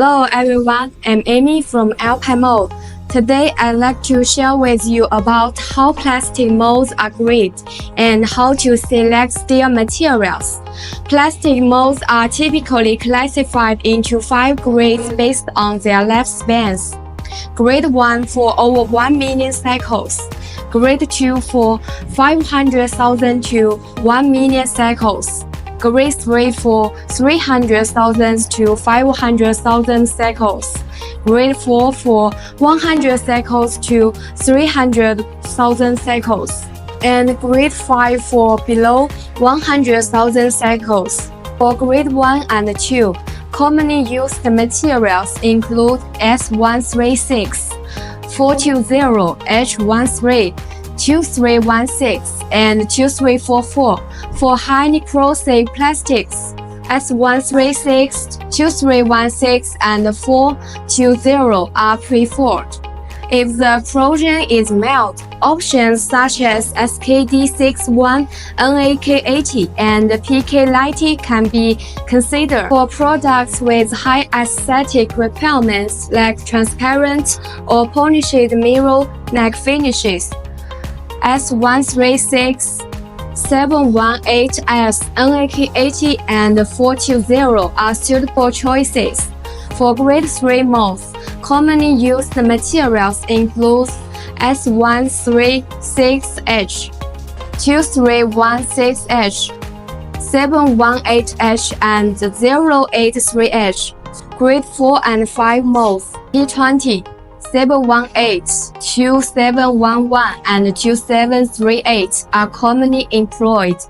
Hello everyone, I'm Amy from Alpine Mold. Today I'd like to share with you about how plastic molds are great and how to select steel materials. Plastic molds are typically classified into 5 grades based on their lifespans. Grade 1 for over 1 million cycles. Grade 2 for 500,000 to 1 million cycles. Grade 3 for 300,000 to 500,000 cycles. Grade 4 for 100 cycles to 300,000 cycles. And Grade 5 for below 100,000 cycles. For Grade 1 and 2, commonly used materials include S136, 420, H13, 2316, and 2344. For highly corrosive plastics, S136, 2316, and 420 are preferred. If the corrosion is mild, options such as SKD61, NAK80, and PK90 can be considered. For products with high aesthetic requirements like transparent or polished mirror-like finishes, S136, 718S, NAK80, and 420 are suitable choices. For Grade 3 molds, commonly used materials include S136H, 2316H, 718H, and 083H. Grade 4 and 5 molds, E20, 718, 2711, and 2738 are commonly employed.